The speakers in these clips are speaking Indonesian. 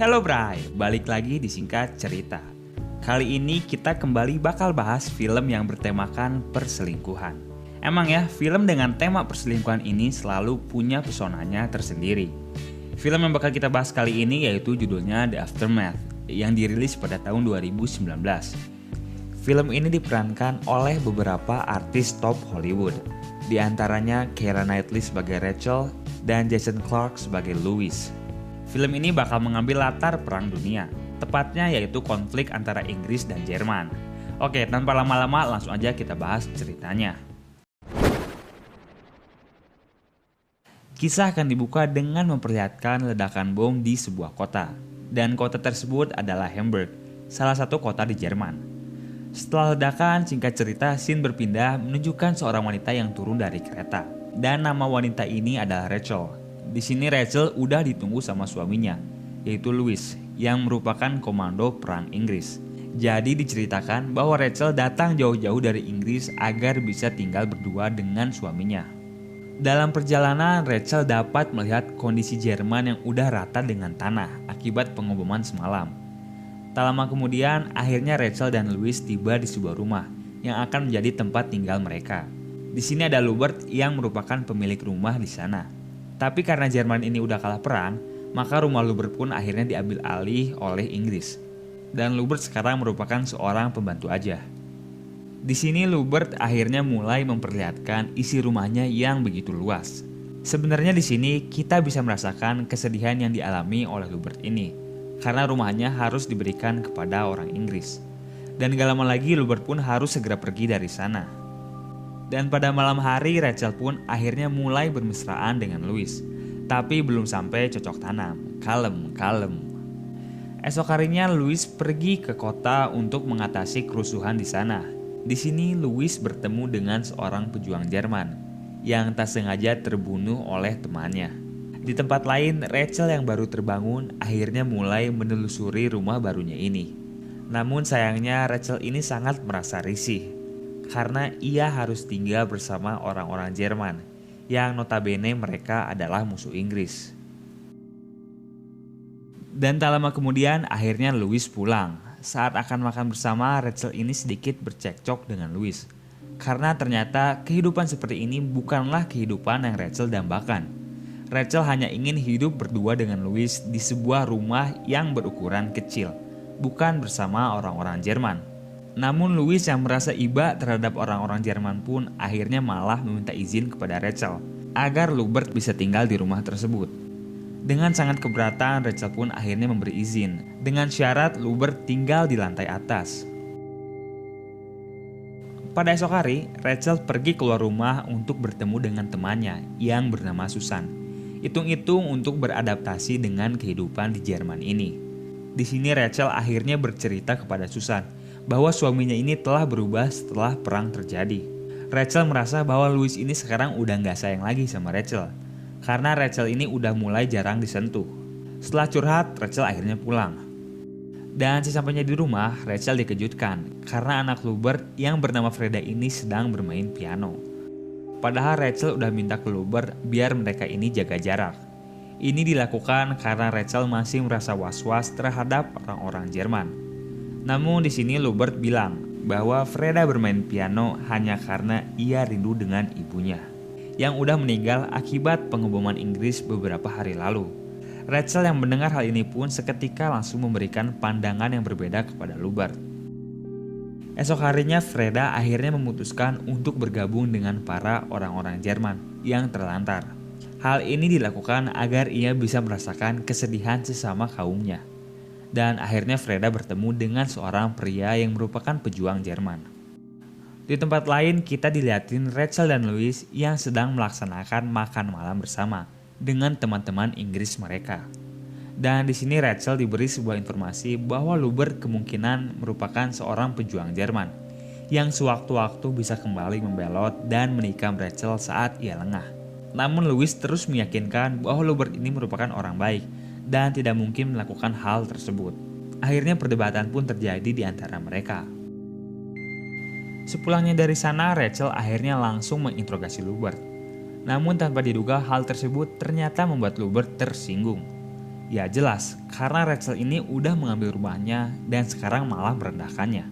Halo Bray, balik lagi di Singkat Cerita. Kali ini kita kembali bakal bahas film yang bertemakan perselingkuhan. Emang ya, film dengan tema perselingkuhan ini selalu punya pesonanya tersendiri. Film yang bakal kita bahas kali ini yaitu judulnya The Aftermath, yang dirilis pada tahun 2019. Film ini diperankan oleh beberapa artis top Hollywood, di antaranya Keira Knightley sebagai Rachel dan Jason Clarke sebagai Louis. Film ini bakal mengambil latar Perang Dunia, tepatnya yaitu konflik antara Inggris dan Jerman. Oke, tanpa lama-lama langsung aja kita bahas ceritanya. Kisah akan dibuka dengan memperlihatkan ledakan bom di sebuah kota, dan kota tersebut adalah Hamburg, salah satu kota di Jerman. Setelah ledakan, singkat cerita, scene berpindah menunjukkan seorang wanita yang turun dari kereta, dan nama wanita ini adalah Rachel. Di sini Rachel udah ditunggu sama suaminya, yaitu Louis, yang merupakan komando perang Inggris. Jadi diceritakan bahwa Rachel datang jauh-jauh dari Inggris agar bisa tinggal berdua dengan suaminya. Dalam perjalanan, Rachel dapat melihat kondisi Jerman yang udah rata dengan tanah akibat pengeboman semalam. Tak lama kemudian, akhirnya Rachel dan Louis tiba di sebuah rumah yang akan menjadi tempat tinggal mereka. Di sini ada Lubert yang merupakan pemilik rumah di sana. Tapi karena Jerman ini udah kalah perang, maka rumah Lubert pun akhirnya diambil alih oleh Inggris. Dan Lubert sekarang merupakan seorang pembantu aja. Di sini Lubert akhirnya mulai memperlihatkan isi rumahnya yang begitu luas. Sebenarnya di sini kita bisa merasakan kesedihan yang dialami oleh Lubert ini, karena rumahnya harus diberikan kepada orang Inggris. Dan gak lama lagi Lubert pun harus segera pergi dari sana. Dan pada malam hari Rachel pun akhirnya mulai bermesraan dengan Louis. Tapi belum sampai cocok tanam, kalem. Esok harinya Louis pergi ke kota untuk mengatasi kerusuhan di sana. Di sini Louis bertemu dengan seorang pejuang Jerman yang tak sengaja terbunuh oleh temannya. Di tempat lain, Rachel yang baru terbangun akhirnya mulai menelusuri rumah barunya ini. Namun sayangnya Rachel ini sangat merasa risih, karena ia harus tinggal bersama orang-orang Jerman yang notabene mereka adalah musuh Inggris. Dan tak lama kemudian akhirnya Louis pulang. Saat akan makan bersama, Rachel ini sedikit bercekcok dengan Louis, karena ternyata kehidupan seperti ini bukanlah kehidupan yang Rachel dambakan. Rachel hanya ingin hidup berdua dengan Louis di sebuah rumah yang berukuran kecil, bukan bersama orang-orang Jerman. Namun Louis yang merasa iba terhadap orang-orang Jerman pun akhirnya malah meminta izin kepada Rachel agar Lubert bisa tinggal di rumah tersebut. Dengan sangat keberatan, Rachel pun akhirnya memberi izin dengan syarat Lubert tinggal di lantai atas. Pada esok hari, Rachel pergi keluar rumah untuk bertemu dengan temannya yang bernama Susan. Hitung-hitung untuk beradaptasi dengan kehidupan di Jerman ini. Di sini Rachel akhirnya bercerita kepada Susan bahwa suaminya ini telah berubah setelah perang terjadi. Rachel merasa bahwa Louis ini sekarang udah gak sayang lagi sama Rachel, karena Rachel ini udah mulai jarang disentuh. Setelah curhat, Rachel akhirnya pulang. Dan sesampainya di rumah, Rachel dikejutkan karena anak Lubert yang bernama Freda ini sedang bermain piano. Padahal Rachel udah minta ke Lubert biar mereka ini jaga jarak. Ini dilakukan karena Rachel masih merasa was-was terhadap orang-orang Jerman. Namun di sini Lubert bilang bahwa Freda bermain piano hanya karena ia rindu dengan ibunya yang udah meninggal akibat pengeboman Inggris beberapa hari lalu. Rachel yang mendengar hal ini pun seketika langsung memberikan pandangan yang berbeda kepada Lubert. Esok harinya Freda akhirnya memutuskan untuk bergabung dengan para orang-orang Jerman yang terlantar. Hal ini dilakukan agar ia bisa merasakan kesedihan sesama kaumnya. Dan akhirnya Freda bertemu dengan seorang pria yang merupakan pejuang Jerman. Di tempat lain kita dilihatin Rachel dan Louis yang sedang melaksanakan makan malam bersama dengan teman-teman Inggris mereka. Dan di sini Rachel diberi sebuah informasi bahwa Lubert kemungkinan merupakan seorang pejuang Jerman yang sewaktu-waktu bisa kembali membelot dan menikam Rachel saat ia lengah. Namun Louis terus meyakinkan bahwa Lubert ini merupakan orang baik dan tidak mungkin melakukan hal tersebut. Akhirnya perdebatan pun terjadi di antara mereka. Sepulangnya dari sana, Rachel akhirnya langsung menginterogasi Lubert. Namun tanpa diduga hal tersebut ternyata membuat Lubert tersinggung. Ya jelas, karena Rachel ini udah mengambil rumahnya dan sekarang malah merendahkannya.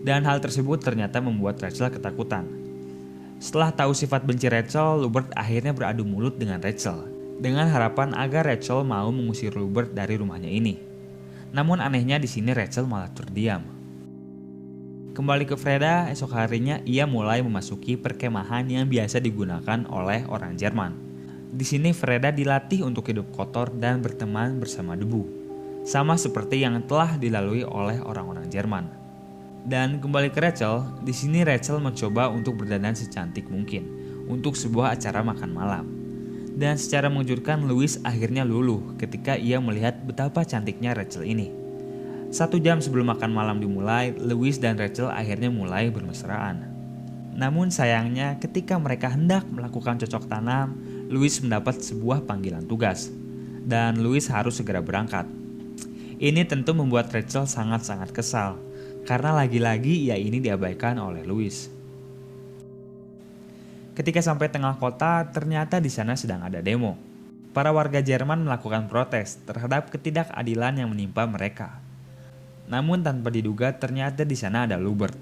Dan hal tersebut ternyata membuat Rachel ketakutan. Setelah tahu sifat benci Rachel, Lubert akhirnya beradu mulut dengan Rachel, dengan harapan agar Rachel mau mengusir Lubert dari rumahnya ini. Namun anehnya di sini Rachel malah terdiam. Kembali ke Freda, esok harinya ia mulai memasuki perkemahan yang biasa digunakan oleh orang Jerman. Di sini Freda dilatih untuk hidup kotor dan berteman bersama debu, sama seperti yang telah dilalui oleh orang-orang Jerman. Dan kembali ke Rachel, di sini Rachel mencoba untuk berdandan secantik mungkin untuk sebuah acara makan malam. Dan secara mengejutkan Louis akhirnya luluh ketika ia melihat betapa cantiknya Rachel ini. 1 jam sebelum makan malam dimulai, Louis dan Rachel akhirnya mulai bermesraan. Namun sayangnya ketika mereka hendak melakukan cocok tanam, Louis mendapat sebuah panggilan tugas, dan Louis harus segera berangkat. Ini tentu membuat Rachel sangat-sangat kesal, karena lagi-lagi ia ini diabaikan oleh Louis. Ketika sampai tengah kota, ternyata di sana sedang ada demo. Para warga Jerman melakukan protes terhadap ketidakadilan yang menimpa mereka. Namun tanpa diduga ternyata di sana ada Lubert.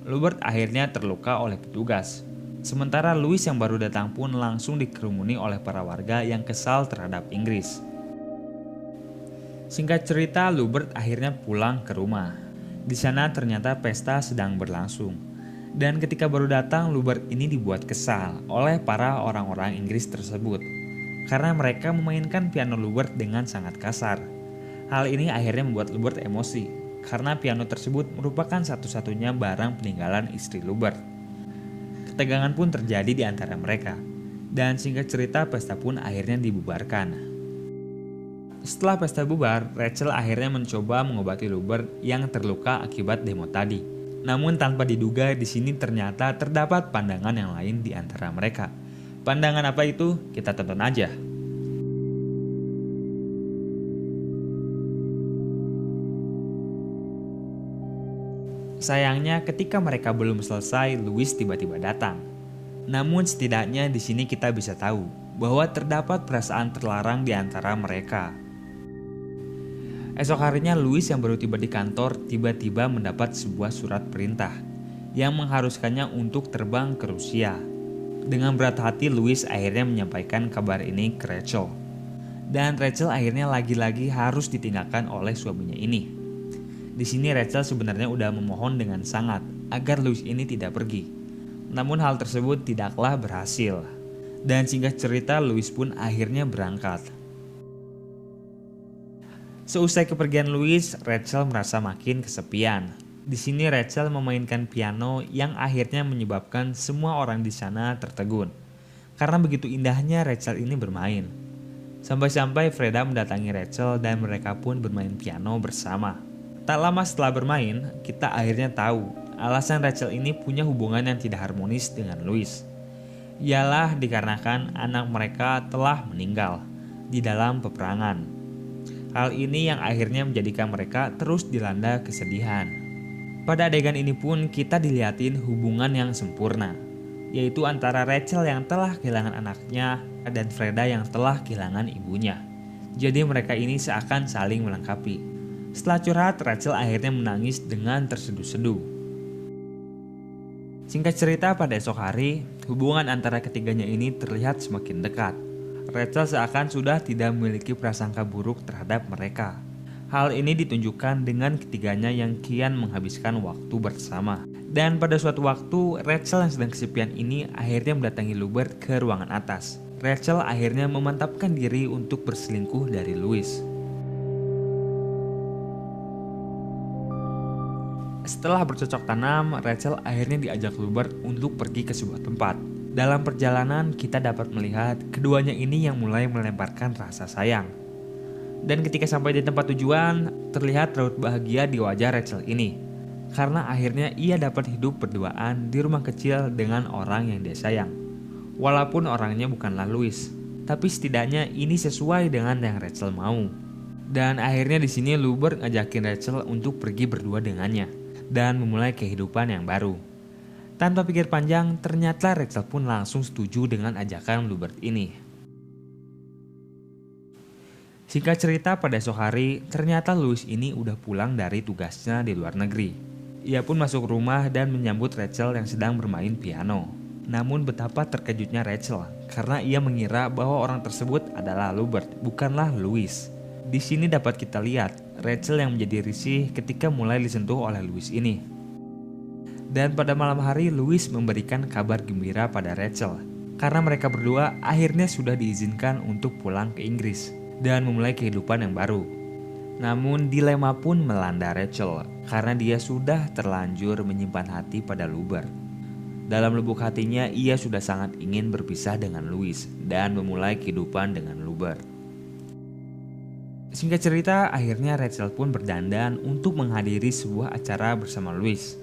Lubert akhirnya terluka oleh petugas. Sementara Louis yang baru datang pun langsung dikerumuni oleh para warga yang kesal terhadap Inggris. Singkat cerita, Lubert akhirnya pulang ke rumah. Di sana ternyata pesta sedang berlangsung. Dan ketika baru datang, Lubert ini dibuat kesal oleh para orang-orang Inggris tersebut. Karena mereka memainkan piano Lubert dengan sangat kasar. Hal ini akhirnya membuat Lubert emosi, karena piano tersebut merupakan satu-satunya barang peninggalan istri Lubert. Ketegangan pun terjadi di antara mereka, dan singkat cerita pesta pun akhirnya dibubarkan. Setelah pesta bubar, Rachel akhirnya mencoba mengobati Lubert yang terluka akibat demo tadi. Namun tanpa diduga di sini ternyata terdapat pandangan yang lain di antara mereka. Pandangan apa itu? Kita tonton aja. Sayangnya ketika mereka belum selesai, Louis tiba-tiba datang. Namun setidaknya di sini kita bisa tahu bahwa terdapat perasaan terlarang di antara mereka. Esok harinya Louis yang baru tiba di kantor tiba-tiba mendapat sebuah surat perintah yang mengharuskannya untuk terbang ke Rusia. Dengan berat hati Louis akhirnya menyampaikan kabar ini ke Rachel. Dan Rachel akhirnya lagi-lagi harus ditinggalkan oleh suaminya ini. Di sini Rachel sebenarnya udah memohon dengan sangat agar Louis ini tidak pergi. Namun hal tersebut tidaklah berhasil. Dan singkat cerita Louis pun akhirnya berangkat. Seusai kepergian Louis, Rachel merasa makin kesepian. Di sini Rachel memainkan piano yang akhirnya menyebabkan semua orang di sana tertegun. Karena begitu indahnya Rachel ini bermain. Sampai-sampai Freda mendatangi Rachel dan mereka pun bermain piano bersama. Tak lama setelah bermain, kita akhirnya tahu alasan Rachel ini punya hubungan yang tidak harmonis dengan Louis. Ialah dikarenakan anak mereka telah meninggal di dalam peperangan. Hal ini yang akhirnya menjadikan mereka terus dilanda kesedihan. Pada adegan ini pun kita dilihatin hubungan yang sempurna, yaitu antara Rachel yang telah kehilangan anaknya dan Freda yang telah kehilangan ibunya. Jadi mereka ini seakan saling melengkapi. Setelah curhat, Rachel akhirnya menangis dengan terseduh-seduh. Singkat cerita, pada esok hari, hubungan antara ketiganya ini terlihat semakin dekat. Rachel seakan sudah tidak memiliki prasangka buruk terhadap mereka. Hal ini ditunjukkan dengan ketiganya yang kian menghabiskan waktu bersama. Dan pada suatu waktu, Rachel yang sedang kesepian ini akhirnya mendatangi Lubert ke ruangan atas. Rachel akhirnya memantapkan diri untuk berselingkuh dari Louis. Setelah bercocok tanam, Rachel akhirnya diajak Lubert untuk pergi ke sebuah tempat. Dalam perjalanan, kita dapat melihat keduanya ini yang mulai melemparkan rasa sayang. Dan ketika sampai di tempat tujuan, terlihat raut bahagia di wajah Rachel ini. Karena akhirnya ia dapat hidup berduaan di rumah kecil dengan orang yang dia sayang. Walaupun orangnya bukanlah Louis, tapi setidaknya ini sesuai dengan yang Rachel mau. Dan akhirnya di sini Lubert ngajakin Rachel untuk pergi berdua dengannya dan memulai kehidupan yang baru. Tanpa pikir panjang, ternyata Rachel pun langsung setuju dengan ajakan Lubert ini. Singkat cerita, pada esok hari, ternyata Louis ini udah pulang dari tugasnya di luar negeri. Ia pun masuk rumah dan menyambut Rachel yang sedang bermain piano. Namun betapa terkejutnya Rachel karena ia mengira bahwa orang tersebut adalah Lubert, bukanlah Louis. Di sini dapat kita lihat Rachel yang menjadi risih ketika mulai disentuh oleh Louis ini. Dan pada malam hari, Louis memberikan kabar gembira pada Rachel karena mereka berdua akhirnya sudah diizinkan untuk pulang ke Inggris dan memulai kehidupan yang baru. Namun dilema pun melanda Rachel karena dia sudah terlanjur menyimpan hati pada Lubert. Dalam lubuk hatinya ia sudah sangat ingin berpisah dengan Louis dan memulai kehidupan dengan Lubert. Singkat cerita, akhirnya Rachel pun berdandan untuk menghadiri sebuah acara bersama Louis.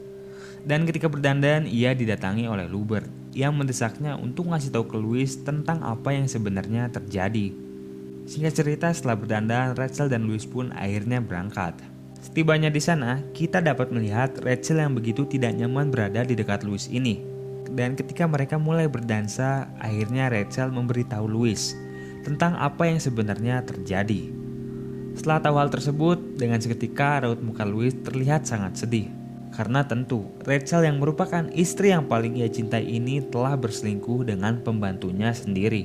Dan ketika berdandan, ia didatangi oleh Lubert yang mendesaknya untuk ngasih tahu ke Louis tentang apa yang sebenarnya terjadi. Singkat cerita, setelah berdandan, Rachel dan Louis pun akhirnya berangkat. Setibanya di sana, kita dapat melihat Rachel yang begitu tidak nyaman berada di dekat Louis ini. Dan ketika mereka mulai berdansa, akhirnya Rachel memberitahu Louis tentang apa yang sebenarnya terjadi. Setelah tahu hal tersebut, dengan seketika raut muka Louis terlihat sangat sedih. Karena tentu, Rachel yang merupakan istri yang paling ia cintai ini telah berselingkuh dengan pembantunya sendiri.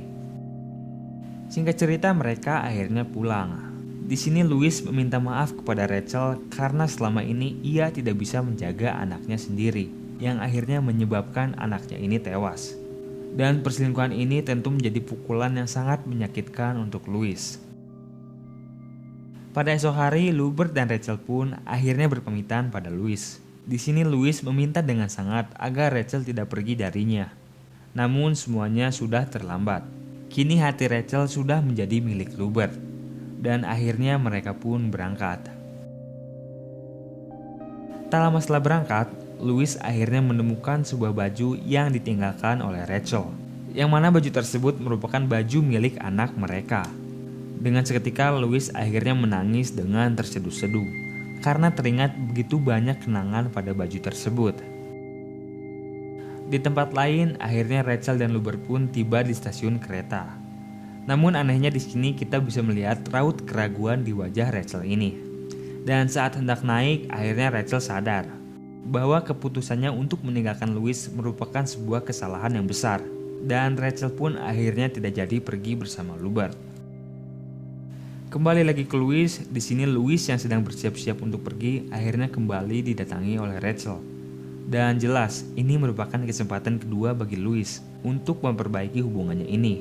Singkat cerita, mereka akhirnya pulang. Di sini Louis meminta maaf kepada Rachel karena selama ini ia tidak bisa menjaga anaknya sendiri, yang akhirnya menyebabkan anaknya ini tewas. Dan perselingkuhan ini tentu menjadi pukulan yang sangat menyakitkan untuk Louis. Pada esok hari, Lubert dan Rachel pun akhirnya berpamitan pada Louis. Di sini Louis meminta dengan sangat agar Rachel tidak pergi darinya. Namun semuanya sudah terlambat. Kini hati Rachel sudah menjadi milik Lubert. Dan akhirnya mereka pun berangkat. Tak lama setelah berangkat, Louis akhirnya menemukan sebuah baju yang ditinggalkan oleh Rachel. Yang mana baju tersebut merupakan baju milik anak mereka. Dengan seketika Louis akhirnya menangis dengan terseduh-seduh karena teringat begitu banyak kenangan pada baju tersebut. Di tempat lain, akhirnya Rachel dan Lubert pun tiba di stasiun kereta. Namun anehnya di sini kita bisa melihat raut keraguan di wajah Rachel ini. Dan saat hendak naik, akhirnya Rachel sadar bahwa keputusannya untuk meninggalkan Louis merupakan sebuah kesalahan yang besar. Dan Rachel pun akhirnya tidak jadi pergi bersama Lubert. Kembali lagi ke Louis, di sini Louis yang sedang bersiap-siap untuk pergi akhirnya kembali didatangi oleh Rachel. Dan jelas, ini merupakan kesempatan kedua bagi Louis untuk memperbaiki hubungannya ini.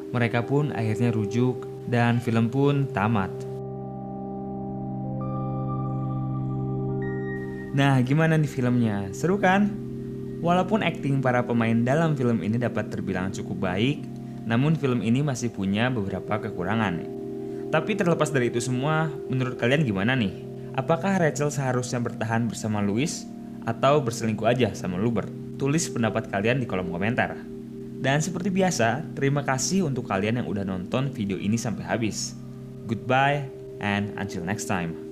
Mereka pun akhirnya rujuk dan film pun tamat. Nah, gimana nih filmnya? Seru kan? Walaupun akting para pemain dalam film ini dapat terbilang cukup baik, namun film ini masih punya beberapa kekurangan. Tapi terlepas dari itu semua, menurut kalian gimana nih? Apakah Rachel seharusnya bertahan bersama Louis atau berselingkuh aja sama Lubert? Tulis pendapat kalian di kolom komentar. Dan seperti biasa, terima kasih untuk kalian yang udah nonton video ini sampai habis. Goodbye and until next time.